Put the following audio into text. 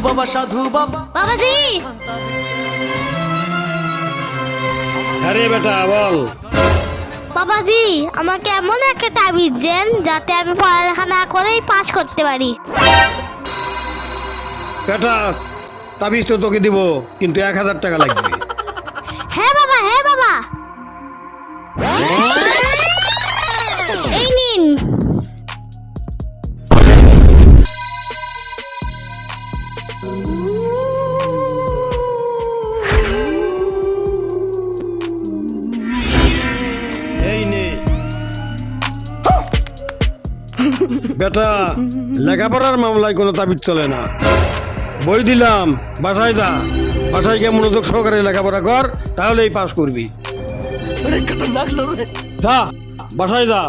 বাবা সাধু বাবা। বাবাজি আরে বেটা বল। বাবাজি আমাকে এমন একটা তাবিজ দেন যাতে আমি পড়ালেখা না করেই পাস করতে পারি। বেটা তাবিজ তো তোকে দিব, কিন্তু 1000 টাকা লাগবে। হ্যাঁ বাবা, হ্যাঁ বাবা, এই নিন। এই নে বেটা, লেখাপড়ার মামলায় কোনো তাবিজ চলে না। বই দিলাম, বাসায় যা, বাসায় গিয়ে মনোযোগ সহকারে লেখাপড়া কর, তাহলেই পাস করবি। अरे खतरनाक लोग हैं। যা বাসায় যা।